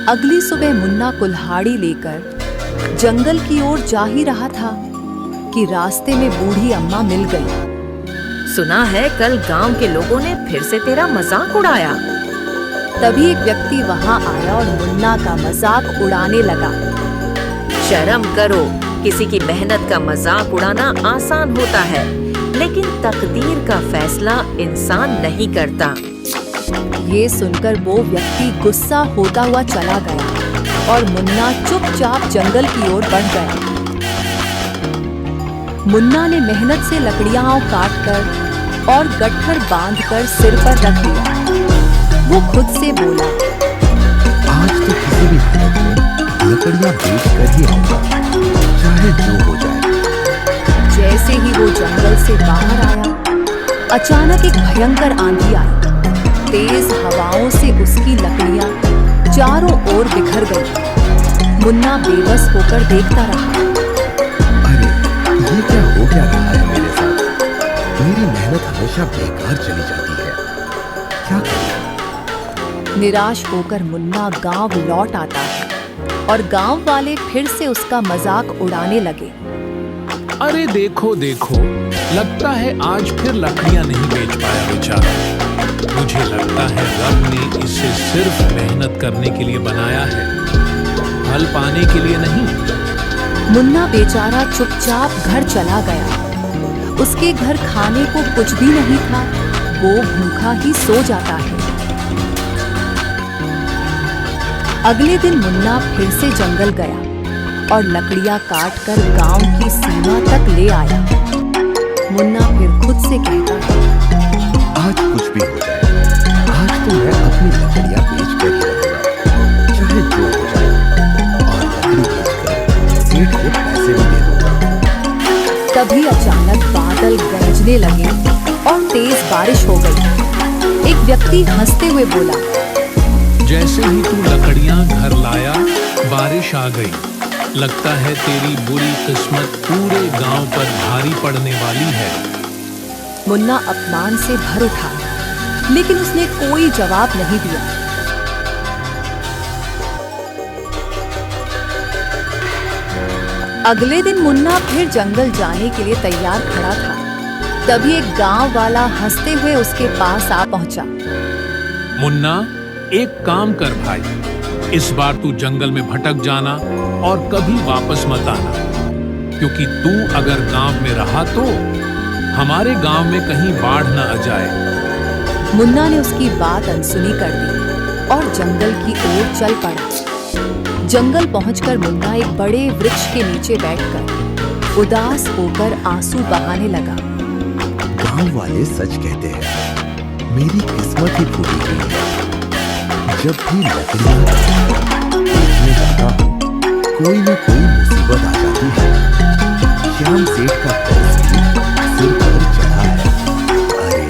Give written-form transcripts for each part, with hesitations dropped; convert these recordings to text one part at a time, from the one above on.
अगली सुबह मुन्ना कुल्हाड़ी लेकर जंगल की ओर जा ही रहा था कि रास्ते में बूढ़ी अम्मा मिल गई। सुना है कल गांव के लोगों ने फिर से तेरा मजाक उड़ाया। तभी एक व्यक्ति वहां आया और मुन्ना का मजाक उड़ाने लगा। शर्म करो, किसी की मेहनत का मजाक उड़ाना आसान होता है, लेकिन तकदीर का फैसला इंसान नहीं करता। ये सुनकर वो व्यक्ति गुस्सा होता हुआ चला गया और मुन्ना चुपचाप जंगल की ओर बढ़ गया। मुन्ना ने मेहनत से लकड़ियां काटकर और गट्ठर बांधकर सिर पर रख लिया। वो खुद से बोला, आज तो किसी भी हालत में लकड़ियां बेच कर ही आऊंगा, चाहे जो हो जाए। जैसे ही वो जंगल से बाहर आया, अचानक एक भयंकर आंधी आई। तेज हवाओं से उसकी लकड़ियां चारों ओर बिखर गई। मुन्ना बेबस होकर देखता रहा। अरे ये क्या हो क्या रहा है मेरे साथ? मेरी मेहनत हमेशा बेकार चली जाती है, क्या करूं? निराश होकर मुन्ना गांव लौट आता है और गांव वाले फिर से उसका मजाक उड़ाने लगे। अरे देखो देखो, लगता है आज फिर लकड़ियां नहीं बेच पाया बेचारा। मुझे लगता है रब ने इसे सिर्फ मेहनत करने के लिए बनाया है, फल पाने के लिए नहीं। मुन्ना बेचारा चुपचाप घर चला गया। उसके घर खाने को कुछ भी नहीं था, वो भूखा ही सो जाता है। अगले दिन मुन्ना फिर से जंगल गया और लकड़ियां काटकर गांव की सीमा तक ले आया। मुन्ना फिर खुद से कहता, आज कुछ भी हो जाए, आज तो मैं अपनी लकड़ियां बेच कर ही रहूंगा, चाहे जो हो जाए, और लकड़ी बेचकर सेठ को पैसे भी दे दूंगा। तभी अचानक बादल गरजने लगे और तेज बारिश हो गई। एक व्यक्ति हंसते हुए बोला, जैसे ही तू लकड़ियां घर लाया, बारिश आ गई। लगता है तेरी बुरी किस्मत पूरे गांव पर भारी पड़ने वाली है। मुन्ना अपमान से भर उठा, लेकिन उसने कोई जवाब नहीं दिया। अगले दिन मुन्ना फिर जंगल जाने के लिए तैयार खड़ा था। तभी एक गांव वाला हंसते हुए उसके पास आ पहुंचा। मुन्ना, एक काम कर भाई, इस बार तू जंगल में भटक जाना और कभी वापस मत आना, क्योंकि तू अगर गांव में रहा तो हमारे गांव में कहीं बाढ़ न आ जाए। मुन्ना ने उसकी बात अनसुनी कर दी और जंगल की ओर चल पड़ा। जंगल पहुंचकर मुन्ना एक बड़े वृक्ष के नीचे बैठकर उदास होकर आंसू बहाने लगा। गांव वाले सच कहते हैं, मेरी किस्मत ही फूटी हुई है। जब भी लकड़ियां बेचने जाता हूं, कोई न कोई मुसीबत आ जाती है। श्याम सेठ का कर्ज भी सिर पर चढ़ा है। अरे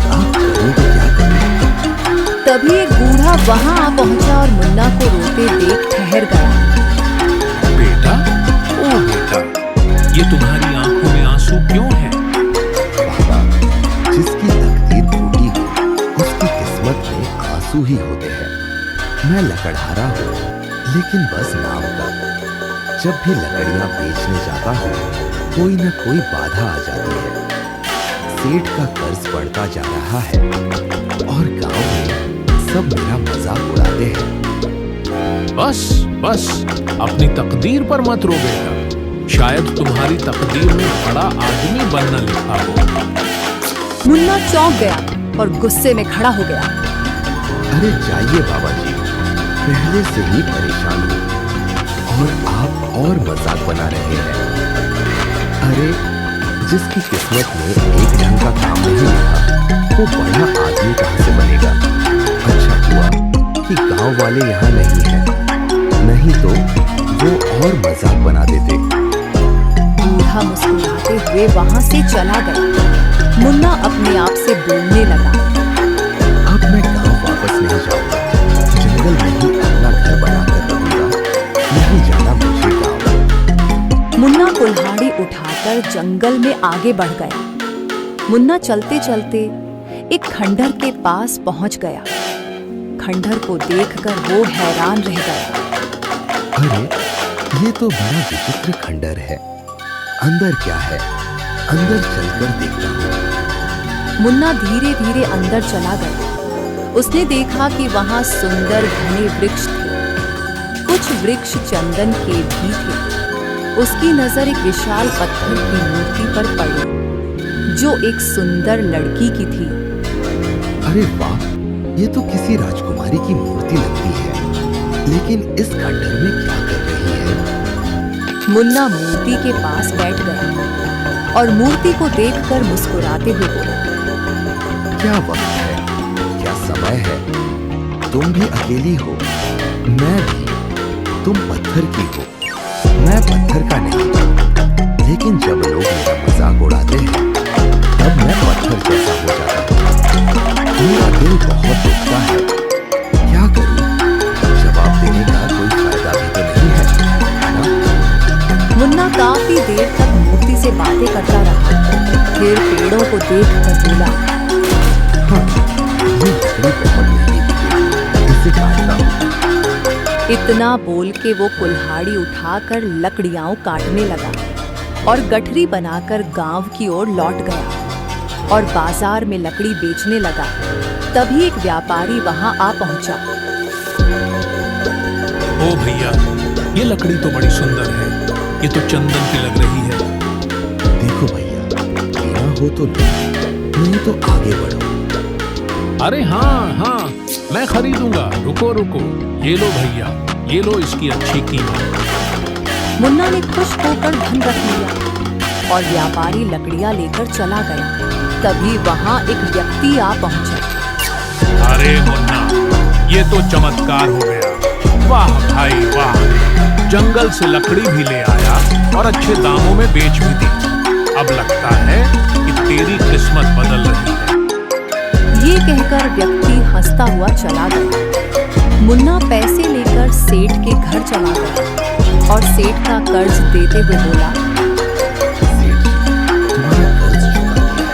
आप करो तो क्या करो? तभी एक बूढ़ा वहां आ पहुंचा और मुन्ना को रोते देख ठहर गया। बेटा, ओ बेटा, ये तुम्हारी आंखों में आंसू क्यों हैं? बाबा, जिसकी तकदीर फूटी हो, उसकी किस्मत में आंसू ही होते हैं। मैं लकड़हारा हूँ, लेकिन बस नाम का। जब भी लकड़ियां बेचने जाता हूँ, कोई न कोई बाधा आ जाती है। सेठ का कर्ज बढ़ता जा रहा है और गांव में सब मेरा मजाक उड़ाते हैं। बस बस, अपनी तकदीर पर मत रो बेटा, शायद तुम्हारी तकदीर में बड़ा आदमी बनना लिखा हो। मुन्ना चौंक गया और गुस्से में खड़ा हो गया। अरे जाइए बाबा जी, पहले से ही परेशान हूँ और आप और मजाक बना रहे हैं। अरे जिसकी किस्मत में एक ढंग का काम नहीं लिखा, वो बड़ा आदमी कहां से बनेगा? अच्छा हुआ कि गांव वाले यहाँ नहीं हैं, नहीं तो वो और मजाक बना देते। बूढ़ा मुस्कुराते हुए वहां से चला गया। मुन्ना अपने आप से बोलने लगा, अब मैं गांव वापस नहीं जाऊंगा, जंगल में ही अपना घर बनाकर रहूंगा, नहीं जाना मुझे गांव। मुन्ना कुल्हाड़ी उठाकर जंगल में आगे बढ़ गया। मुन्ना चलते चलते एक खंडहर के पास पहुंच गया। खंडहर को देखकर वो हैरान रह गया। अरे ये तो बड़ा विचित्र खंडहर है। अंदर क्या है? अंदर चलकर देखता हूँ। मुन्ना धीरे धीरे अंदर चला गया। उसने देखा कि वहां सुंदर घने वृक्ष थे। कुछ वृक्ष चंदन के भी थे। उसकी नजर एक विशाल पत्थर की मूर्ति पर पड़ी जो एक सुंदर लड़की की थी। अरे वाह, ये तो किसी राजकुमारी की मूर्ति लगती है। लेकिन इस खंडहर में क्या कर रही है? मुन्ना मूर्ति के पास बैठ गया और मूर्ति को देखकर मुस्कुराते हुए बोला, क्या वक्त है, क्या समय है? तुम भी अकेली हो, मैं भी। तुम पत्थर की हो, मैं पत्थर का नहीं। लेकिन जब लोग मेरा मजाक उड़ाते हैं तब मैं पत्थर जैसा हो जाता हूँ। मेरा दिल बहुत दुखता है। क्या करूं? जवाब देने का कोई फायदा भी तो नहीं है ना? मुन्ना काफी देर तक मूर्ति से बातें करता रहा। फिर पेड़ों को देखकर बोला, हाँ, ये लकड़ी बहुत महंगी बिकेगी, इसे काटता हूँ। इतना बोल के वो कुल्हाड़ी उठाकर लकड़ियां काटने लगा और गठरी बनाकर गांव की ओर लौट गया और बाजार में लकड़ी बेचने लगा। तभी एक व्यापारी वहां आ पहुंचा। ओ भैया, ये लकड़ी तो बड़ी सुंदर है। ये तो चंदन की लग रही है। देखो भैया, लेना हो तो लो, नहीं तो आगे बढ़ो। अरे हाँ, मैं खरीदूंगा। रुको रुको, ये लो भैया, ये लो इसकी अच्छी कीमत। मुन्ना ने खुश होकर धन रख लिया और व्यापारी लकड़ियां लेकर चला गया। तभी वहां एक व्यक्ति आ पहुंचा। अरे मुन्ना, ये तो चमत्कार हो गया। वाह भाई वाह, जंगल से लकड़ी भी ले आया और अच्छे दामों में बेच भी दी। अब लगता है कि तेरी किस्मत बदल रही है। ये कहकर व्यक्ति हंसता हुआ चला गया। मुन्ना पैसे लेकर सेठ के घर चला गया और सेठ का कर्ज देते हुए बोला, सेठ जी, तुम्हारा कर्ज चुका दिया,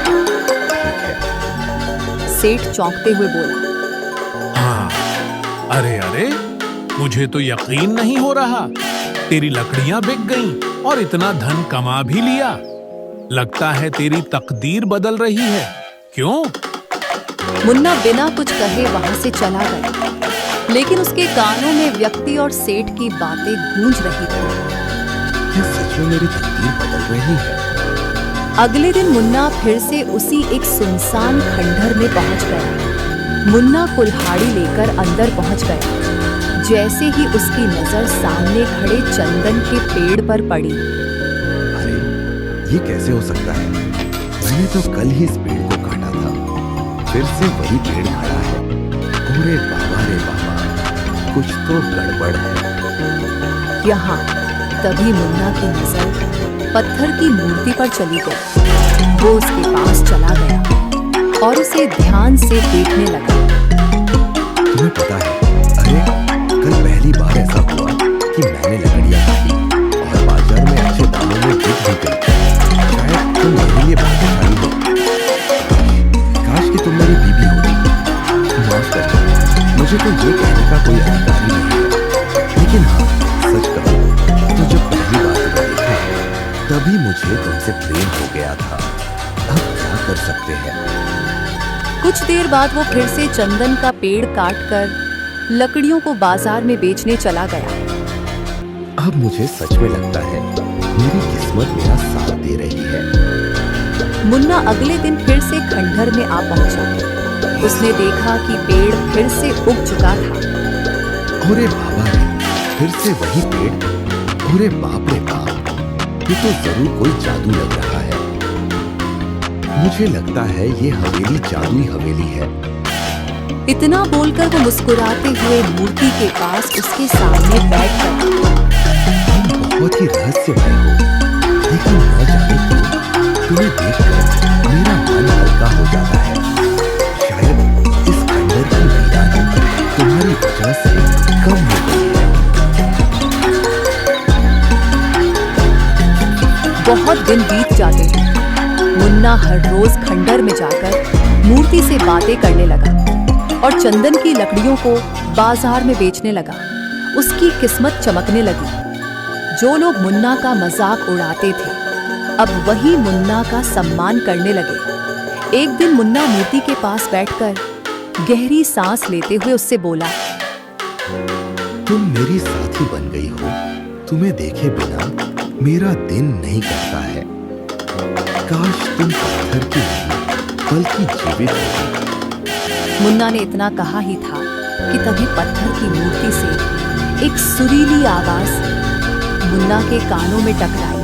ठीक है। सेठ चौंकते हुए बोला, हाँ, अरे, मुझे तो यकीन नहीं हो रहा। तेरी लकड़ियां बिक गईं और इतना धन कमा भी लिया। लगता है तेरी तकदीर बदल रही है। क्यों? मुन्ना बिना कुछ कहे वहां से चला गया। लेकिन उसके कानों में व्यक्ति और सेठ की बातें गूंज रही थी। क्या सच में मेरी तकदीर बदल रही है? अगले दिन मुन्ना फिर से उसी एक सुनसान खंडहर में पहुंच गया। मुन्ना कुल्हाड़ी लेकर अंदर पहुंच गया। जैसे ही उसकी नजर सामने खड़े चंदन के पेड़ पर पड़ी। अरे, ये कैसे हो सकता है? मैंने तो कल ही इस पेड़ को काटा था, फिर से वही पेड़ खड़ा है। अरे बाबा रे बाबा, कुछ तो गड़बड़ है यहाँ। तभी मुन्ना की नजर पत्थर की मूर्ति पर चली गई। वो उसके पास चला गया और उसे ध्यान से देखने लगा। तुम्हें पता है, अरे कल पहली बार ऐसा हुआ कि मैंने लकड़ियां काटी और बाजार में अच्छे दामों में बिक भी गई। शायद तुम मेरे लिए भाग्यशाली हो। काश कि तुम मेरी बीवी होती। माफ करना, मुझे तो ये कहने का कोई अधिकार ही नहीं है। लेकिन हाँ, सच कहूं तो जब पहली बार तुम्हें देखा तभी मुझे तुमसे प्रेम हो गया था। अब क्या कर सकते हैं? कुछ देर बाद वो फिर से चंदन का पेड़ काटकर लकड़ियों को बाजार में बेचने चला गया। अब मुझे सच में लगता है मेरी किस्मत मेरा साथ दे रही है। मुन्ना अगले दिन फिर से खंडहर में आ पहुंचा। उसने देखा कि पेड़ फिर से उग चुका था। अरे बाबा रे, फिर से वही पेड़। अरे बाप रे बाप, ये तो जरूर कोई जादू लग रहा है। मुझे लगता है ये हवेली जादुई हवेली है। इतना बोलकर वो मुस्कुराते हुए मूर्ति के पास उसके सामने बैठ गया। तुम बहुत ही रहस्यमय हो, लेकिन न जाने क्यों तुम्हें देखकर मेरा मन हल्का हो जाता है। शायद इस खंडहर की वीरानी तुम्हारी वजह से कम हो गई है। बहुत दिन बीत जाते हैं। मुन्ना हर रोज खंडहर में जाकर मूर्ति से बातें करने लगा। और चंदन की लकड़ियों को बाजार में बेचने लगा। उसकी किस्मत चमकने लगी। जो लोग मुन्ना का मजाक उड़ाते थे अब वही मुन्ना का सम्मान करने लगे। एक दिन मुन्ना मोती के पास बैठकर गहरी सांस लेते हुए उससे बोला, तुम मेरी साथी बन गई हो। तुम्हें देखे बिना मेरा दिन नहीं कटता है। काश तुम पत्थर की नहीं बल्कि जीवित होती। मुन्ना ने इतना कहा ही था कि तभी पत्थर की मूर्ति से एक सुरीली आवाज मुन्ना के कानों में टकराई।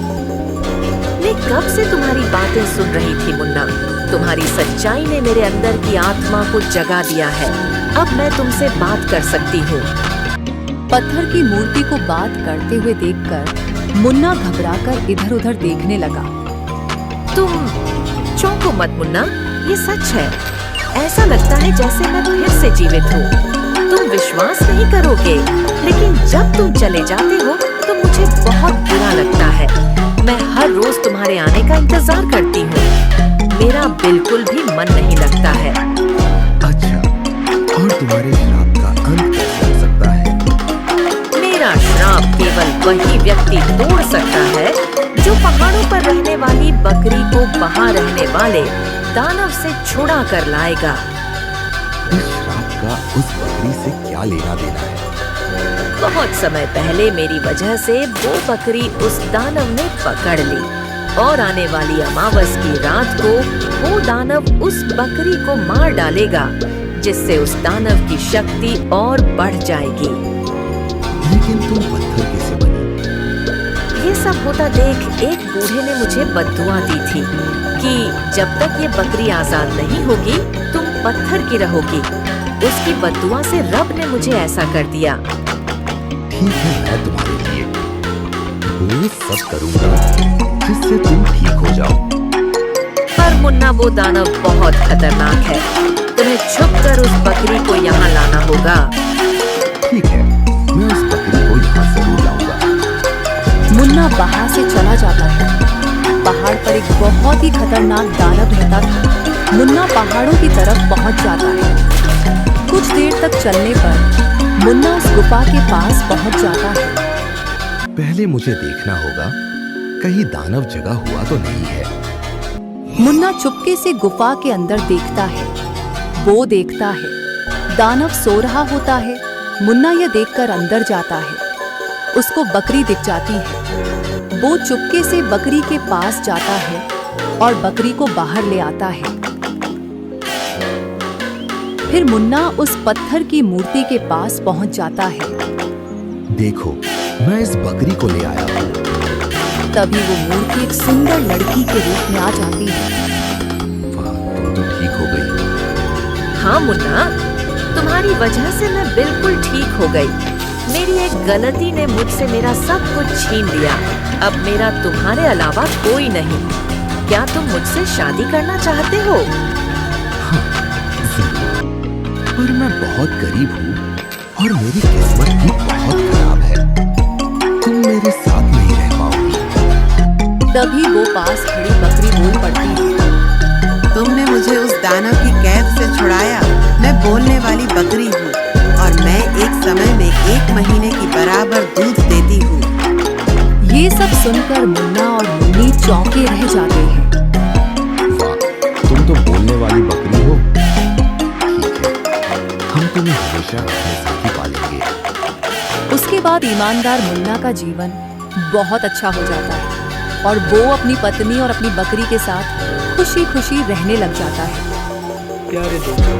मैं कब से तुम्हारी बातें सुन रही थी मुन्ना। तुम्हारी सच्चाई ने मेरे अंदर की आत्मा को जगा दिया है। अब मैं तुमसे बात कर सकती हूँ। पत्थर की मूर्ति को बात करते हुए देखकर मुन्ना घबराकर इधर-उधर देखने लगा। तुम चौंको मत मुन्ना, ये सच है। ऐसा लगता है जैसे मैं फिर से जीवित हूँ। तुम विश्वास नहीं करोगे, लेकिन जब तुम चले जाते हो तो मुझे बहुत बुरा लगता है। मैं हर रोज तुम्हारे आने का इंतजार करती हूँ। मेरा बिल्कुल भी मन नहीं लगता है। अच्छा, और तुम्हारे श्राप का अंत कैसे हो सकता है? मेरा श्राप केवल वही व्यक्ति तोड़ सकता है जो पहाड़ों पर रहने वाली बकरी को वहाँ रहने वाले दानव से छुड़ा कर लाएगा। इस श्राप का उस बकरी से क्या लेना देना है? बहुत समय पहले मेरी वजह से वो बकरी उस दानव ने पकड़ ली और आने वाली अमावस की रात को वो दानव उस बकरी को मार डालेगा, जिससे उस दानव की शक्ति और बढ़ जाएगी। लेकिन तुम पत्थर कैसे बनी? ये सब होता देख एक बूढ़े ने मुझे बद्दुआ दी थी कि जब तक ये बकरी आजाद नहीं होगी तुम पत्थर की रहोगी। उसकी बद्दुआ से रब ने मुझे ऐसा कर दिया। ठीक है, मैं तुम्हारे लिए वो सब करूंगा जिससे तुम ठीक हो जाओ। पर मुन्ना वो दानव बहुत खतरनाक है। तुम्हें छुपकर उस बकरी को यहाँ लाना होगा। ठीक है, मैं उस बकरी को यहाँ जरूर लाऊंगा। मुन्ना वहां से चला जाता है। पहाड़ पर एक बहुत ही खतरनाक दानव रहता था। मुन्ना पहाड़ों की तरफ पहुंच जाता है। कुछ देर तक चलने पर मुन्ना उस गुफा के पास पहुंच जाता है। पहले मुझे देखना होगा कहीं दानव जगा हुआ तो नहीं है। मुन्ना चुपके से गुफा के अंदर देखता है। वो देखता है दानव सो रहा होता है। मुन्ना यह देखकर अंदर जाता है। उसको बकरी दिख जाती है। वो चुपके से बकरी के पास जाता है और बकरी को बाहर ले आता है। फिर मुन्ना उस पत्थर की मूर्ति के पास पहुंच जाता है। देखो, मैं इस बकरी को ले आया हूँ। तभी वो मूर्ति एक सुंदर लड़की के रूप में आ जाती है। वाह, तुम तो ठीक हो गई। हाँ मुन्ना, तुम्हारी वजह से मैं बिल्कुल ठीक हो गई। मेरी एक गलती ने मुझसे मेरा सब कुछ छीन लिया। अब मेरा तुम्हारे अलावा कोई नहीं। क्या तुम मुझसे शादी करना चाहते हो? हाँ, पर मैं बहुत गरीब हूँ और मेरी किस्मत भी बहुत खराब है। तुम मेरे साथ नहीं रह पाओगी। तभी वो पास खड़ी बकरी बोल पड़ती है। तुमने मुझे उस दानव की कैद से छुड़ाया। मैं बोलने वाली बकरी हूँ और मैं एक समय में 1 महीने की बराबर दूध देती हूँ। ये सब सुनकर मुन्ना और मुन्नी चौंके रह जाते हैं। वाह, तुम तो बोलने वाली बकरी हो। ठीक है, हम तुम्हें हमेशा अपने साथ ही पालेंगे। उसके बाद ईमानदार मुन्ना का जीवन बहुत अच्छा हो जाता है और वो अपनी पत्नी और अपनी बकरी के साथ खुशी खुशी रहने लग जाता है। प्यारे दोस्तों,